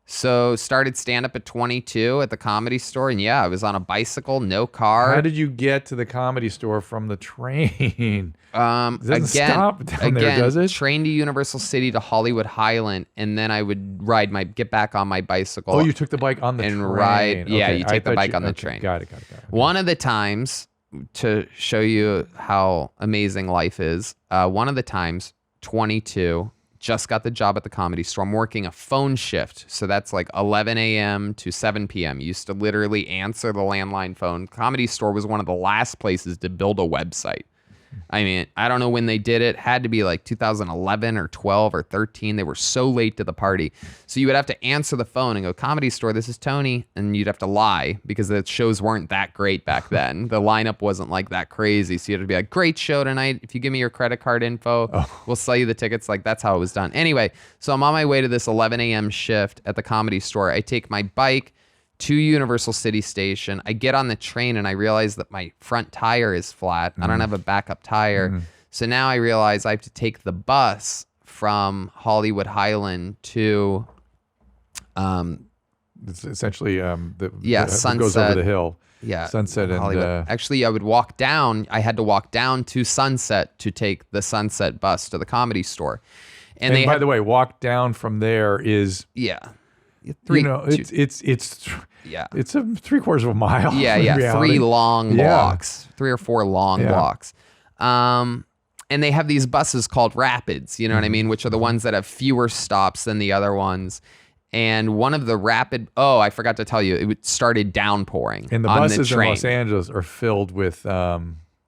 So started stand-up at 22 at the Comedy Store. And yeah, I was on a bicycle, no car. How did you get to the Comedy Store from the train? It doesn't stop down there, does it? Train to Universal City to Hollywood Highland, and then I would get back on my bicycle. Oh, you took the bike on the train. Ride. Yeah, Okay, you take the bike on the train. Got it. One of the times, to show you how amazing life is, one of the times, 22, just got the job at the Comedy Store. I'm working a phone shift. So that's like 11 a.m. to 7 p.m. Used to literally answer the landline phone. Comedy Store was one of the last places to build a website. I mean, I don't know when they did it. Had to be like 2011 or 12 or 13. They were so late to the party. So you would have to answer the phone and go, Comedy Store, this is Tony. And you'd have to lie because the shows weren't that great back then. The lineup wasn't like that crazy. So you had to be like, great show tonight. If you give me your credit card info, we'll sell you the tickets. Like, that's how it was done. Anyway, so I'm on my way to this 11 a.m. shift at the Comedy Store. I take my bike to Universal City Station. I get on the train and I realize that my front tire is flat. I don't have a backup tire. So now I realize I have to take the bus from Hollywood Highland to it's essentially Sunset. It goes over the hill. Yeah. Sunset and Hollywood. Actually, I would walk down. I had to walk down to Sunset to take the Sunset bus to the Comedy Store. And by the way, walk down from there is it's a 3/4 of a mile. Yeah. 3 long walks, 3 or 4 long walks. And they have these buses called Rapids, you know what I mean? Which are the ones that have fewer stops than the other ones. And one of the I forgot to tell you, it started downpouring. And the buses in Los Angeles are filled with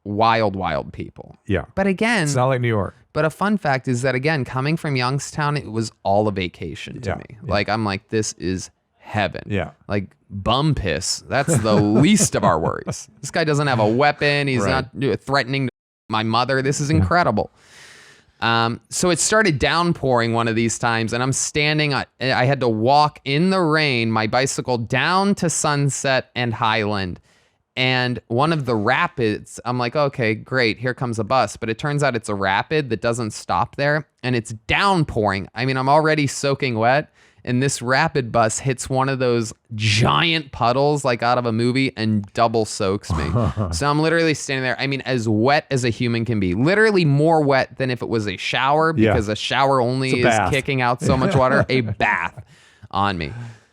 wild people. Yeah. But again, it's not like New York. But a fun fact is that, again, coming from Youngstown, it was all a vacation to me. Yeah. Like, I'm like, this is heaven. Yeah. Like, bum piss, that's the least of our worries. This guy doesn't have a weapon. He's not threatening my mother. This is incredible. So it started downpouring one of these times, and I'm standing. I had to walk in the rain, my bicycle down to Sunset and Highland. And one of the rapids, I'm like, okay, great, here comes a bus. But it turns out it's a rapid that doesn't stop there, and it's downpouring. I mean, I'm already soaking wet, and this rapid bus hits one of those giant puddles like out of a movie and double soaks me. So I'm literally standing there, I mean, as wet as a human can be. Literally more wet than if it was a shower, because a shower only is kicking out so much water. A bath on me.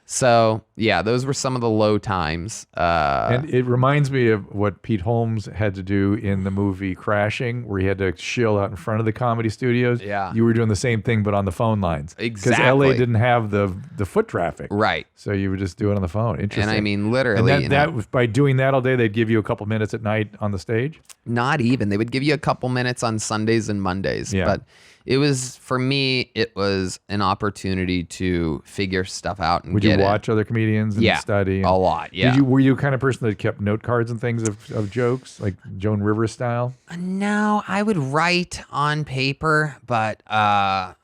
So, yeah, those were some of the low times. And it reminds me of what Pete Holmes had to do in the movie Crashing, where he had to chill out in front of the Comedy Studios. Yeah. You were doing the same thing, but on the phone lines. Exactly. Because LA didn't have the foot traffic. Right. So you would just do it on the phone. Interesting. And I mean, literally. And by doing that all day, they'd give you a couple minutes at night on the stage? Not even. They would give you a couple minutes on Sundays and Mondays. Yeah. But it was, for me, it was an opportunity to figure stuff out and Would you watch other comedians and study? A lot, yeah. Were you the kind of person that kept note cards and things of jokes, like Joan Rivers style? No, I would write on paper, but I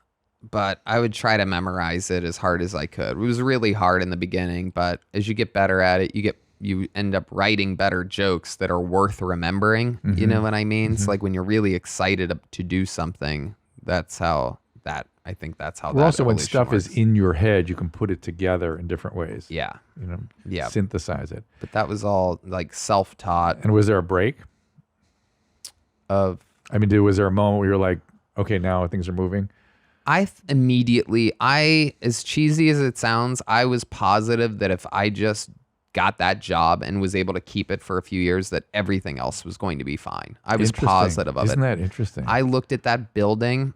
would try to memorize it as hard as I could. It was really hard in the beginning, but as you get better at it, you end up writing better jokes that are worth remembering. Mm-hmm. You know what I mean? Mm-hmm. It's like when you're really excited to do something, I think that's how that also when stuff works. is in your head, you can put it together in different ways. Yeah. Synthesize it. But that was all like self-taught. And was there a break? Was there a moment where you're like, okay, now things are moving? As cheesy as it sounds, I was positive that if I just got that job and was able to keep it for a few years, that everything else was going to be fine. I was positive of it. Isn't that interesting? I looked at that building,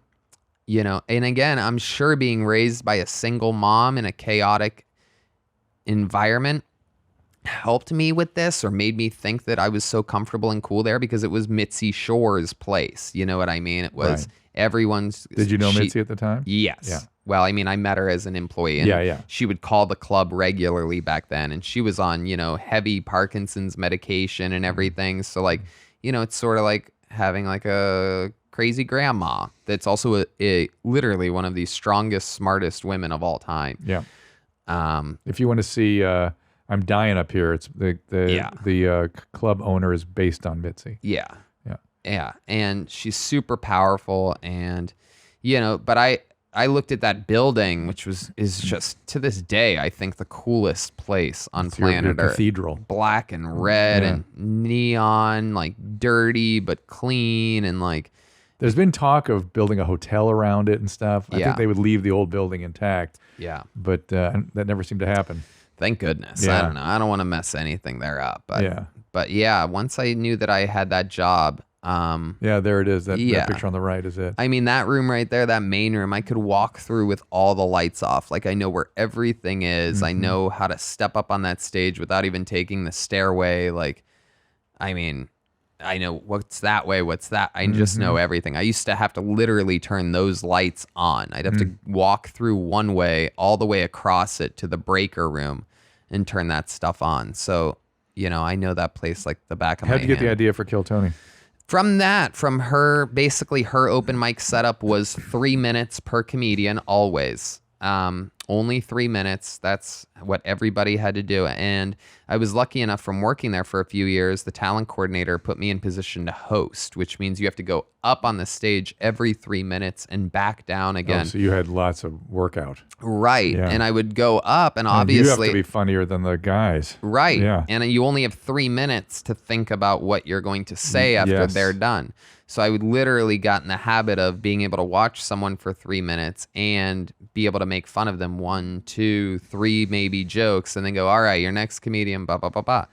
and again, I'm sure being raised by a single mom in a chaotic environment helped me with this, or made me think that I was so comfortable and cool there, because it was Mitzi Shore's place. You know what I mean? It was everyone's. Did you know Mitzi at the time? Yes. Yeah. Well, I mean, I met her as an employee, and she would call the club regularly back then, and she was on, heavy Parkinson's medication and everything. So like, it's sort of like having like a crazy grandma that's also literally one of the strongest, smartest women of all time. Yeah. If you want to see I'm Dying Up Here, it's the club owner is based on Mitzi. Yeah. And she's super powerful, and but I looked at that building, which is just to this day, I think the coolest place on planet Earth. Cathedral. Black and red and neon, like dirty but clean, and like. There's been talk of building a hotel around it and stuff. I think they would leave the old building intact. Yeah. But that never seemed to happen. Thank goodness. I don't know. I don't want to mess anything there up. But once I knew that I had that job. There it is. That picture on the right is it. I mean, that room right there, that main room, I could walk through with all the lights off. Like, I know where everything is. I know how to step up on that stage without even taking the stairway. Like, I mean, I know what's that way, what's that. I just know everything. I used to have to literally turn those lights on. I'd have to walk through one way all the way across it to the breaker room and turn that stuff on. So, I know that place like the back of my hand. How'd you get the idea for Kill Tony? From her, basically her open mic setup was 3 minutes per comedian always. Only 3 minutes. That's what everybody had to do. And I was lucky enough from working there for a few years, the talent coordinator put me in position to host, which means you have to go up on the stage every 3 minutes and back down again. Oh, so you had lots of workout. Right. Yeah. And I would go up and obviously. You have to be funnier than the guys. Right. Yeah. And you only have 3 minutes to think about what you're going to say after they're done. So I would literally got in the habit of being able to watch someone for 3 minutes and be able to make fun of them 1, 2, 3 maybe jokes and then go, all right, your next comedian, blah, blah, blah, blah.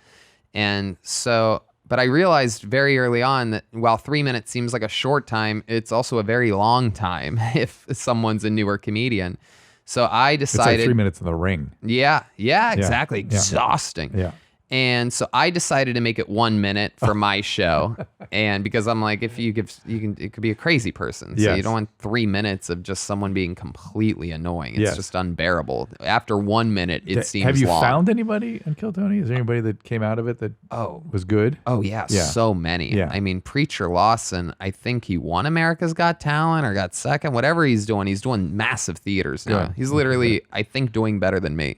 And so, but I realized very early on that while 3 minutes seems like a short time, it's also a very long time if someone's a newer comedian. So I decided. It's like 3 minutes in the ring. Yeah, exactly. Yeah. Exhausting. Yeah. And so I decided to make it 1 minute for my show. And because I'm like, if you give, it could be a crazy person. So you don't want 3 minutes of just someone being completely annoying. It's just unbearable. After 1 minute, it seems long. Have you found anybody in Kill Tony? Is there anybody that came out of it that was good? Oh, yeah. So many. Yeah. I mean, Preacher Lawson, I think he won America's Got Talent or got second. Whatever he's doing massive theaters now. He's literally, I think, doing better than me.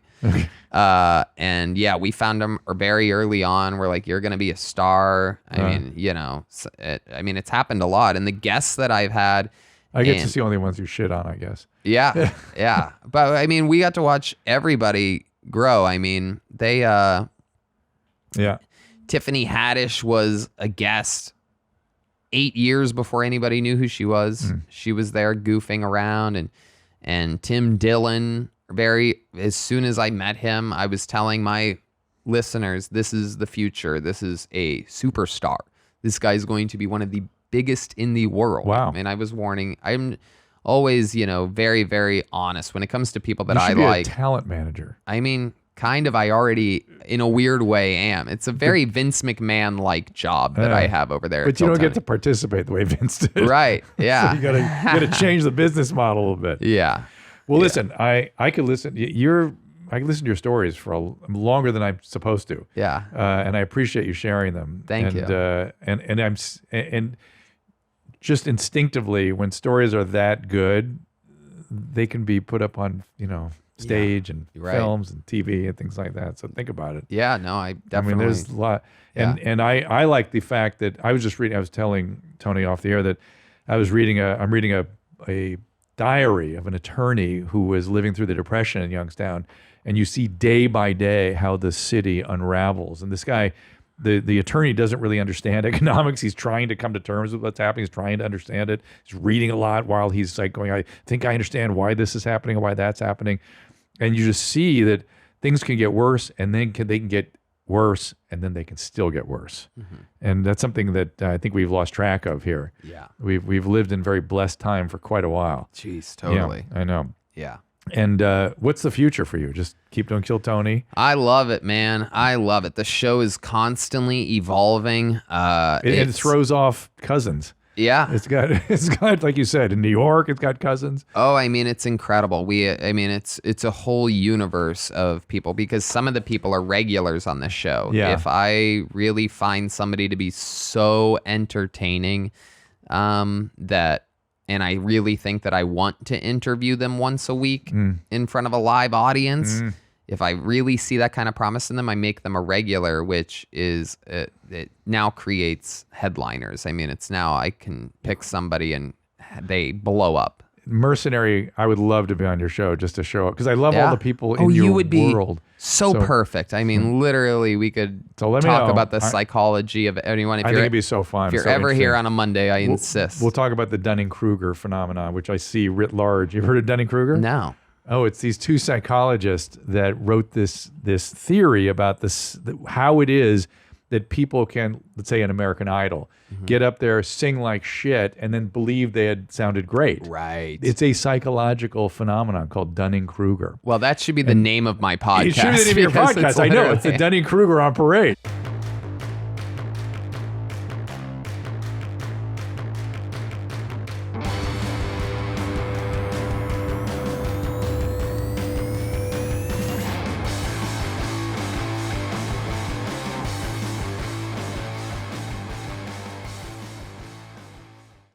And we found him very early on. We're like, you're going to be a star. I mean, it's happened a lot. And the guests that I've had, I get to see only ones you shit on, I guess. Yeah. Yeah. But I mean, we got to watch everybody grow. I mean, Tiffany Haddish was a guest 8 years before anybody knew who she was. She was there goofing around and Tim Dillon, as soon as I met him, I was telling my listeners, this is the future. This is a superstar. This guy's going to be one of the biggest in the world. Wow. And I was warning, I'm always, very, very honest when it comes to people that I like. like. A talent manager. I mean, kind of, I already, in a weird way, am. It's a very Vince McMahon-like job that I have over there. But you don't get to participate the way Vince did. Right, yeah. So you gotta change the business model a little bit. Yeah. Well, listen, I could listen. I can listen to your stories for longer than I'm supposed to. Yeah. And I appreciate you sharing them. Thank you. And just instinctively, when stories are that good, they can be put up on stage and films and TV and things like that. So think about it. Yeah. No, I definitely. I mean, there's a lot. And I like the fact that I was telling Tony off the air that I'm reading a diary of an attorney who was living through the Depression in Youngstown, and you see day by day how the city unravels. And this guy, the attorney, doesn't really understand economics. He's trying to come to terms with what's happening. He's trying to understand it. He's reading a lot while he's like going, I think I understand why this is happening and why that's happening. And you just see that things can get worse, and then they can get worse, and then they can still get worse. And that's something that I think we've lost track of here. Yeah. We've lived in very blessed time for quite a while. Jeez, totally. Yeah, I know. Yeah. And what's the future for you? Just keep doing Kill Tony? I love it, man. I love it. The show is constantly evolving. It throws off cousins. Yeah. It's got, like you said, in New York, it's got cousins. Oh, I mean, it's incredible. It's a whole universe of people because some of the people are regulars on the show. Yeah. If I really find somebody to be so entertaining, and I really think that I want to interview them once a week in front of a live audience. If I really see that kind of promise in them, I make them a regular, which is it now creates headliners. I mean, it's now I can pick somebody and they blow up. Mercenary, I would love to be on your show just to show up because I love all the people in you your would be world. so perfect. I mean, literally, we could let me talk know. about the psychology of anyone. I think it'd be so fun. If you're so ever here on a Monday, I insist. We'll talk about the Dunning-Kruger phenomenon, which I see writ large. You've heard of Dunning-Kruger? No. Oh, it's these two psychologists that wrote this theory about how it is that people can, let's say, an American Idol, get up there, sing like shit, and then believe they had sounded great. Right. It's a psychological phenomenon called Dunning-Kruger. Well, that should be the name of my podcast. It should be the name of your podcast. I know. It's the Dunning-Kruger on Parade.